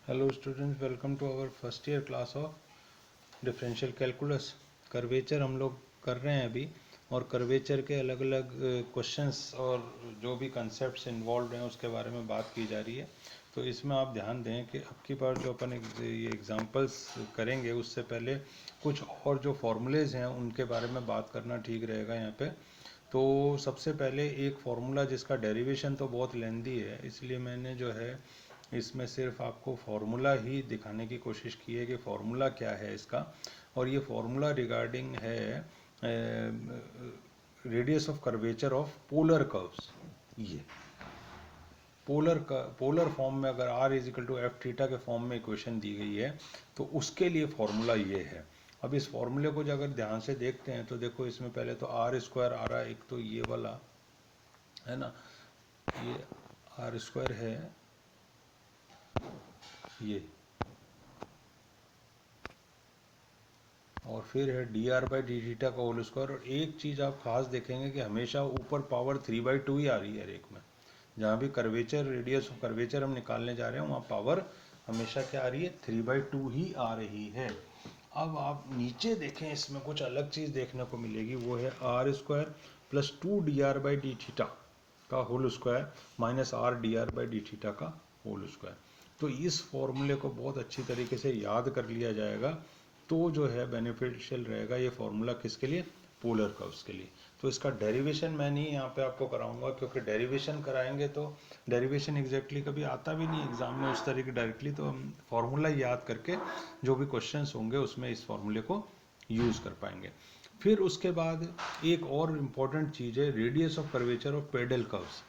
Hello students, welcome to our first year class of differential calculus. Curvature हम लोग कर रहे हैं अभी, और कर्वेचर के अलग अलग क्वेश्चंस और जो भी कंसेप्ट्स इन्वॉल्व हैं उसके बारे में बात की जा रही है। तो इसमें आप ध्यान दें कि अब की बार जो अपन ये एग्जांपल्स करेंगे उससे पहले कुछ और जो फॉर्मूलेज हैं उनके बारे में बात करना ठीक रहेगा यहाँ पे। तो सबसे पहले एक फार्मूला जिसका डेरिवेशन तो बहुत लेंदी है, इसलिए मैंने जो है इसमें सिर्फ आपको फार्मूला ही दिखाने की कोशिश की है कि फार्मूला क्या है इसका। और ये फार्मूला रिगार्डिंग है radius of curvature of polar curves. ये पोलर फॉर्म में अगर r is equal to f theta के फॉर्म में इक्वेशन दी गई है तो उसके लिए फार्मूला ये है। अब इस फॉर्मूले को जो अगर ध्यान से देखते हैं तो देखो, इसमें पहले तो आर स्क्वायर आ रहा है, एक तो ये वाला है ना, ये आर स्क्वायर है, ये और फिर है D r by D theta का होल स्क्वायर। और एक चीज़ आप खास देखेंगे कि हमेशा ऊपर पावर 3/2 ही आ रही है हर एक में। जहाँ भी कर्वेचर, रेडियस ऑफ कर्वेचर हम निकालने जा रहे हैं वहाँ पावर हमेशा क्या आ रही है, 3/2 ही आ रही है। अब आप नीचे देखें, इसमें कुछ अलग चीज़ देखने को मिलेगी, वो है r square plus 2 dr/d theta का whole square minus r dr/d theta का होल स्क्वायर। तो इस फॉर्मूले को बहुत अच्छी तरीके से याद कर लिया जाएगा तो जो है बेनिफिशियल रहेगा ये फॉर्मूला किसके लिए, पोलर कर्व्स के लिए। तो इसका डेरिवेशन मैं नहीं यहाँ पे आपको कराऊंगा, क्योंकि डेरिवेशन कराएंगे तो डेरिवेशन एग्जैक्टली कभी आता भी नहीं एग्जाम में उस तरीके डायरेक्टली। तो हम फॉर्मूला याद करके जो भी क्वेश्चंस होंगे उसमें इस फॉर्मूले को यूज़ कर पाएंगे। फिर उसके बाद एक और इम्पॉर्टेंट चीज़ है radius of curvature of pedal curves.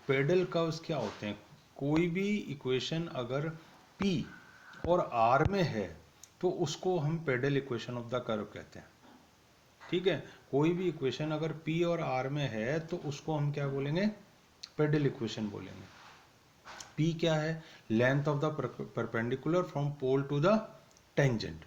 Pedal curves क्या होते हैं, कोई भी इक्वेशन अगर P और R में है तो उसको हम pedal equation of the curve कहते हैं। ठीक है, कोई भी इक्वेशन अगर P और R में है तो उसको हम क्या बोलेंगे, पेडल इक्वेशन बोलेंगे। P क्या है, length of the perpendicular from pole to the tangent.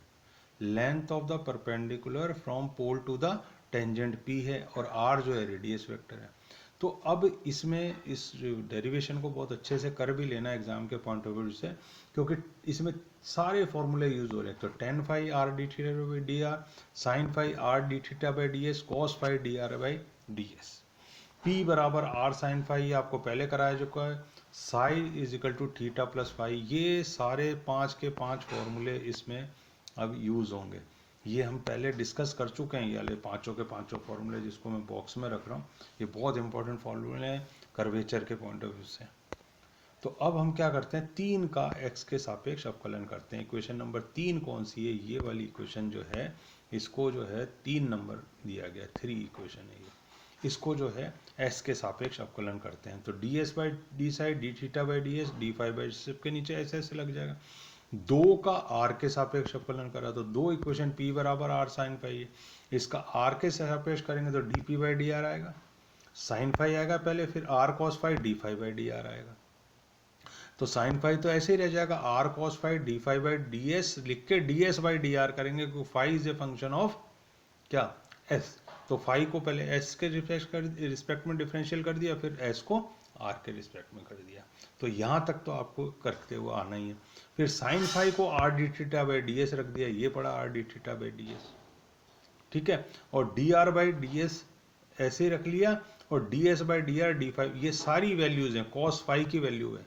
Length of the perpendicular from pole to the tangent P है, और R जो है रेडियस वेक्टर है। तो अब इसमें इस डेरिवेशन को बहुत अच्छे से कर भी लेना एग्जाम के पॉइंट ऑफ व्यू से, क्योंकि इसमें सारे फॉर्मूले यूज हो रहे हैं। तो tan phi r d theta by d are, sin phi r d theta by d S, cos phi d r by d S. P बराबर r sin phi, ये आपको पहले कराया चुका है। psi is equal to theta plus phi. ये सारे 5 के 5 फॉर्मूले इसमें अब यूज होंगे। ये हम पहले डिस्कस कर चुके हैं, ये वाले पांचों के पांचों फॉर्मूले जिसको मैं बॉक्स में रख रहा हूँ। ये बहुत इंपॉर्टेंट फॉर्मूले हैं कर्वेचर के पॉइंट ऑफ व्यू से। तो अब हम क्या करते हैं, 3 का x के सापेक्ष अवकलन करते हैं। इक्वेशन नंबर 3 कौन सी है, ये वाली इक्वेशन जो है, इसको जो है 3 नंबर दिया गया, 3 इक्वेशन है ये। इसको जो है s के सापेक्ष अवकलन करते हैं। तो D s by D side D theta by d S, D phi by के नीचे ऐसे ऐसे लग जाएगा। 2 का r के सापेक्ष अवकलन करा तो 2 इक्वेशन p बराबर r साइन फाई है। इसका r के सापेक्ष करेंगे तो d p by d r आएगा, साइन फाई आएगा पहले, फिर r cos phi d phi by d r आएगा। तो साइन फाई तो ऐसे ही रह जाएगा, r cos phi d phi by d s लिख के d s by d r करेंगे, क्योंकि phi is a function of क्या, एस। तो फाई को पहले एस के रिस्पेक्ट में डिफरेंशियल कर दिया, फिर एस को आर के रिस्पेक्ट में कर दिया। तो यहाँ तक तो आपको करते हुए आना ही है। फिर साइन फाई को R D theta by d S रख दिया, ये पड़ा R D theta by d S. ठीक है, और D r by d S ऐसे ही रख लिया, और d s by d R D five, ये सारी वैल्यूज हैं, कॉस फाई की वैल्यू है।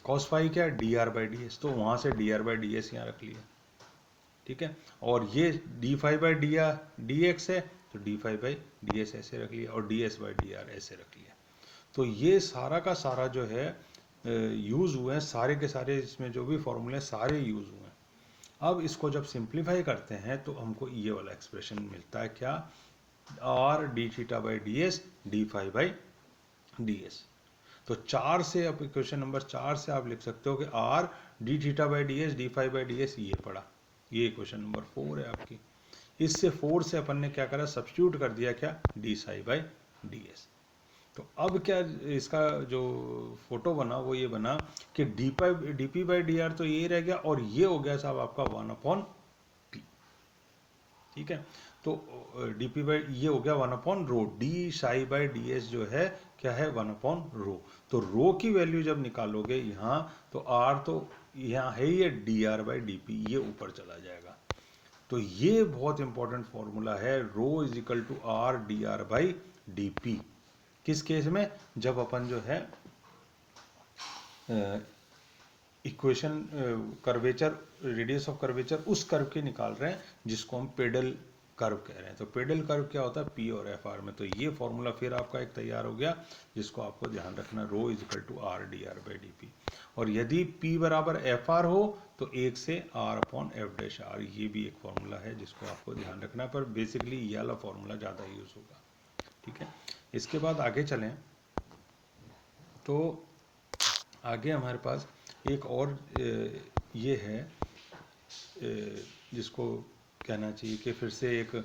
कॉस फाई क्या है, D r by d s, तो वहाँ से D r by d S यहाँ रख लिया। ठीक है, और ये D phi by d R D x है, तो D phi by d S ऐसे रख लिया, और d s by d are ऐसे रख लिया। तो ये सारा का सारा जो है यूज़ हुए हैं, सारे के सारे इसमें जो भी फॉर्मूले सारे यूज़ हुए हैं। अब इसको जब सिंप्लीफाई करते हैं तो हमको ये वाला एक्सप्रेशन मिलता है, क्या, R D theta by d S D phi by d s. तो 4 से, अब इक्वेशन नंबर 4 से आप लिख सकते हो कि R D theta by d S D phi by d S, ये पड़ा, ये इक्वेशन नंबर 4 है आपकी। इससे 4 से अपन ने क्या करा, सब्स्टिट्यूट कर दिया, क्या, D psi by d s. तो अब क्या इसका जो फोटो बना वो ये बना कि D p by d are तो ये रह गया, और ये हो गया साहब आपका 1/p। ठीक है। तो dp बाई ये हो गया 1/रो, d psi by d s जो है क्या है 1/रो। तो रो की वैल्यू जब निकालोगे यहाँ तो आर तो यहाँ है ये D r by d P, ये ऊपर चला जाएगा। तो ये बहुत इंपॉर्टेंट फॉर्मूला है, rho is equal to r d r by d p. किस केस में? जब अपन जो है equation curvature, radius of curvature उस कर्व के निकाल रहे हैं जिसको हम पेडल कर्व कह रहे हैं। तो पेडल कर्व क्या होता है? पी और एफ आर में। तो ये फॉर्मूला फिर आपका एक तैयार हो गया जिसको आपको ध्यान रखना, rho is equal to r d r by d p. और यदि P बराबर एफ आर हो तो 1 से R upon f dash r, ये भी एक फॉर्मूला है जिसको आपको ध्यान रखना है, पर बेसिकली ये वाला फॉर्मूला ज़्यादा यूज़ होगा। ठीक है, इसके बाद आगे चलें तो आगे हमारे पास एक और ये है जिसको कहना चाहिए कि फिर से एक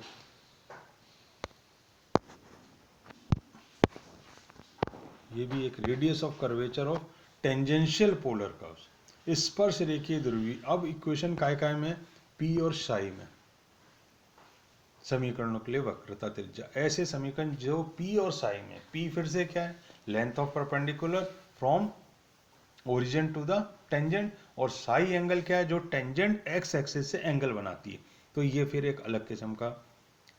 ये भी एक radius of curvature of tangential polar curves, स्पर्श रेखीय ध्रुवी। अब इक्वेशन काय में? पी और साई में समीकरणों के लिए वक्रता त्रिज्या, ऐसे समीकरण जो पी और साई में, पी फिर से क्या है? Length of perpendicular from origin to the tangent, और साई एंगल क्या है? जो टेंजेंट एक्स एक्सिस से एंगल बनाती है। तो ये फिर एक अलग किस्म का,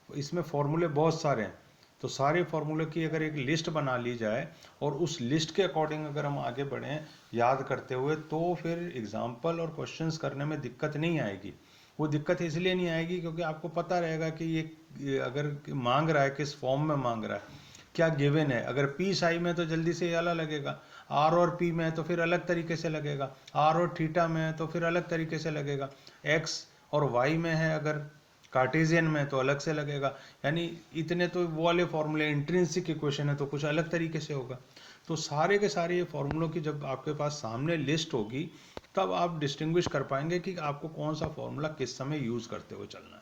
इसमें फॉर्मूले बहुत सारे हैं। तो सारे फॉर्मूले की अगर एक लिस्ट बना ली जाए और उस लिस्ट के अकॉर्डिंग अगर हम आगे बढ़ें याद करते हुए, तो फिर एग्जाम्पल और क्वेश्चंस करने में दिक्कत नहीं आएगी। वो दिक्कत इसलिए नहीं आएगी क्योंकि आपको पता रहेगा कि ये अगर मांग रहा है किस फॉर्म में मांग रहा है, क्या गिवन है। अगर पी साई में तो जल्दी से अलग लगेगा, आर और पी में तो फिर अलग तरीके से लगेगा, आर और थीटा में है तो फिर अलग तरीके से लगेगा, एक्स और वाई में है अगर कार्टेशियन में तो अलग से लगेगा। यानी इतने तो वो वाले फॉर्मूले, इंट्रिंसिक इक्वेशन है तो कुछ अलग तरीके से होगा। तो सारे के सारे ये फॉर्मूलों की जब आपके पास सामने लिस्ट होगी तब आप डिस्टिंग्विश कर पाएंगे कि आपको कौन सा फॉर्मूला किस समय यूज करते हुए चलना है।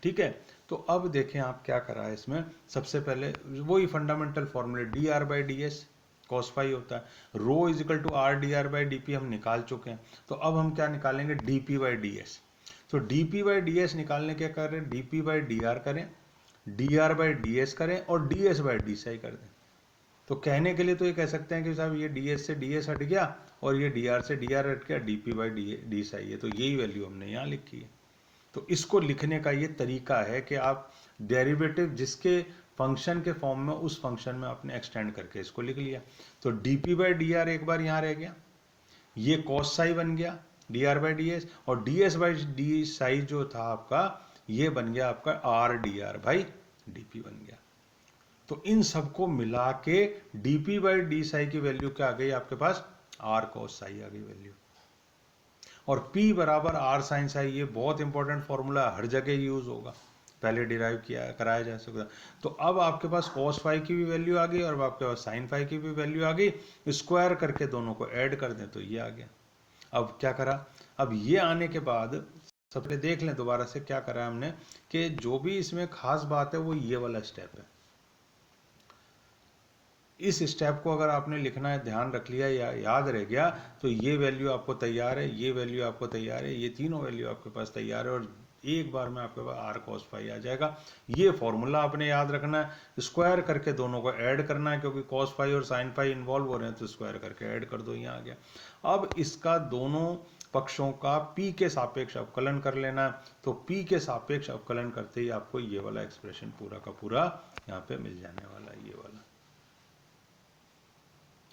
ठीक है, तो अब देखें आप क्या करा है इसमें। सबसे पहले वही फंडामेंटल फॉर्मूले d r by d s cos phi होता है, rho is equal to r d r by d p हम निकाल चुके हैं। तो अब हम क्या निकालेंगे? D p by d s. तो d p by d s निकालने क्या कर रहे हैं? D p by d r करें, d r by d s करें और d s by d psi कर दें। तो कहने के लिए तो ये कह सकते हैं कि साहब ये डी एस से डी एस हट गया और ये डी आर से डी आर हट गया, D p by d Sai है। तो यही वैल्यू हमने यहाँ लिखी है। तो इसको लिखने का ये तरीका है कि आप डेरिवेटिव जिसके फंक्शन के फॉर्म में उस फंक्शन में आपने एक्सटेंड करके इसको लिख लिया। तो d p by d are एक बार यहाँ रह गया, ये कॉस साई बन गया d r by d s, और d s by d psi जो था आपका ये बन गया आपका r d r by d p बन गया। तो इन सबको मिला के d p by d psi की वैल्यू क्या आ गई आपके पास? आर कॉस साई आ गई वैल्यू। और P बराबर आर साइन साई, ये बहुत इंपॉर्टेंट फॉर्मूला हर जगह यूज होगा, पहले डिराइव किया कराया जा सकता। तो अब आपके पास कॉस फाई की भी वैल्यू आ गई और अब आपके पास साइन फाई की भी वैल्यू आ गई, स्क्वायर करके दोनों को ऐड कर दें तो ये आ गया। अब क्या करा? अब ये आने के बाद सबसे देख लें दोबारा से क्या करा हमने, कि जो भी इसमें खास बात है वो ये वाला स्टेप है। इस स्टेप को अगर आपने लिखना है, ध्यान रख लिया या याद रह गया, तो ये वैल्यू आपको तैयार है, ये वैल्यू आपको तैयार है, ये तीनों वैल्यू आपके पास तैयार है और एक बार में आपके पास आर कॉस फाई आ जाएगा। ये फॉर्मूला आपने याद रखना है, स्क्वायर करके दोनों को ऐड करना है क्योंकि कॉस फाई और साइन फाई इन्वॉल्व हो रहे हैं, तो स्क्वायर करके ऐड कर दो, यहाँ आ गया। अब इसका दोनों पक्षों का P के सापेक्ष अवकलन कर लेना है। तो P के सापेक्ष अवकलन करते ही आपको ये वाला एक्सप्रेशन पूरा का पूरा यहाँ पे मिल जाने वाला है, ये वाला।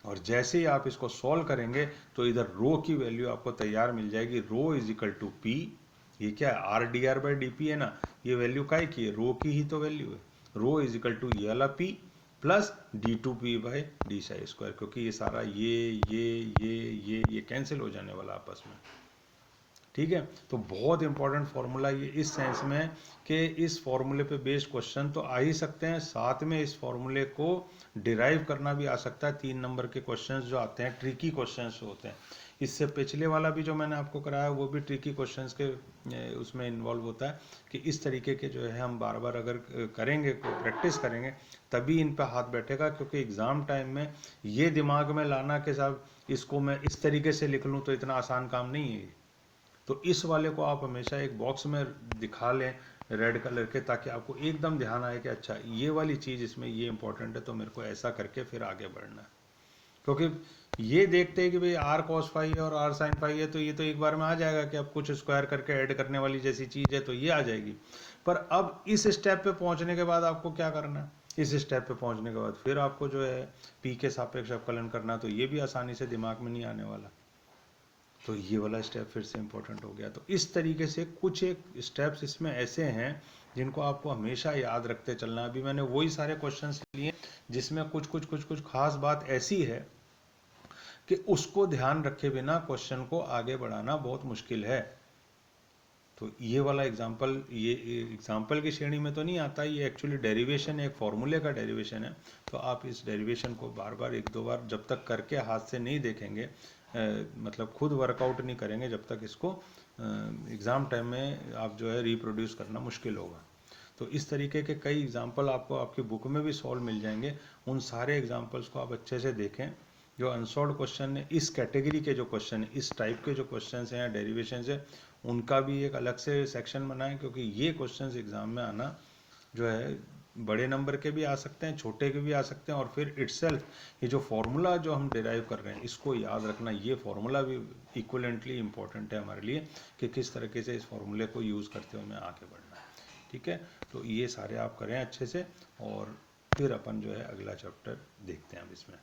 और जैसे ही आप इसको सॉल्व करेंगे तो इधर रो की वैल्यू आपको तैयार मिल जाएगी, रो इज इक्वल टू पी, ये क्या है? Are d r by d P है ना, ये वैल्यू काय की है? रो की ही तो वैल्यू है। रो इज इक्वल टू ये वाला p plus d two p by d psi square, क्योंकि ये सारा ये कैंसिल हो जाने वाला आपस में। ठीक है, तो बहुत इंपॉर्टेंट फॉर्मूला ये इस सेंस में है कि इस फॉर्मूले पे बेस्ड क्वेश्चन तो आ ही सकते हैं, साथ में इस फॉर्मूले को डिराइव करना भी आ सकता है। 3 नंबर के क्वेश्चंस जो आते हैं, ट्रिकी क्वेश्चंस होते हैं। इससे पिछले वाला भी जो मैंने आपको कराया वो भी ट्रिकी क्वेश्चंस के उसमें इन्वॉल्व होता है कि इस तरीके के जो है हम बार बार अगर करेंगे, प्रैक्टिस करेंगे, तभी इन पर हाथ बैठेगा। क्योंकि एग्ज़ाम टाइम में ये दिमाग में लाना कि साहब इसको मैं इस तरीके से लिख लूँ तो इतना आसान काम नहीं है। तो इस वाले को आप हमेशा एक बॉक्स में दिखा लें रेड कलर के, ताकि आपको एकदम ध्यान आए कि अच्छा ये वाली चीज़ इसमें ये इंपॉर्टेंट है, तो मेरे को ऐसा करके फिर आगे बढ़ना है। क्योंकि ये देखते हैं कि भाई आर कॉस फाई है और आर साइन फाई है, तो ये तो एक बार में आ जाएगा कि अब कुछ स्क्वायर करके ऐड करने वाली जैसी चीज़ है तो ये आ जाएगी। पर अब इस स्टेप पे पहुंचने के बाद आपको क्या करना है, इस स्टेप पे पहुंचने के बाद फिर आपको जो है पी के सापेक्ष अवकलन करना, तो ये भी आसानी से दिमाग में नहीं आने वाला। तो ये वाला स्टेप फिर से इंपॉर्टेंट हो गया। तो इस तरीके से कुछ एक स्टेप्स इसमें ऐसे हैं जिनको आपको हमेशा याद रखते चलना। अभी मैंने वही सारे क्वेश्चंस लिए जिसमें कुछ कुछ कुछ कुछ खास बात ऐसी है कि उसको ध्यान रखे बिना क्वेश्चन को आगे बढ़ाना बहुत मुश्किल है। तो ये वाला एग्जाम्पल, ये एग्जाम्पल की श्रेणी में तो नहीं आता, ये एक्चुअली डेरिवेशन, एक फॉर्मूले का डेरिवेशन है। तो आप इस डेरिवेशन को बार बार एक दो बार जब तक करके हाथ से नहीं देखेंगे, मतलब खुद वर्कआउट नहीं करेंगे, जब तक इसको एग्ज़ाम टाइम में आप जो है रिप्रोड्यूस करना मुश्किल होगा। तो इस तरीके के कई एग्जाम्पल आपको आपकी बुक में भी सॉल्व मिल जाएंगे। उन सारे एग्जाम्पल्स को आप अच्छे से देखें। जो अनसॉल्व क्वेश्चन है, इस कैटेगरी के जो क्वेश्चन है, इस टाइप के जो क्वेश्चन हैं या डेरिवेशन है, उनका भी एक अलग से सेक्शन बनाएं, क्योंकि ये क्वेश्चंस एग्जाम में आना जो है बड़े नंबर के भी आ सकते हैं, छोटे के भी आ सकते हैं। और फिर इटसेल्फ ये जो फॉर्मूला जो हम डिराइव कर रहे हैं, इसको याद रखना, ये फॉर्मूला भी इक्वलेंटली इंपॉर्टेंट है हमारे लिए कि किस तरीके से इस फॉर्मूले को यूज़ करते हुए हमें आगे बढ़ना है। ठीक है, तो ये सारे आप करें अच्छे से, और फिर अपन जो है अगला चैप्टर देखते हैं अब इसमें।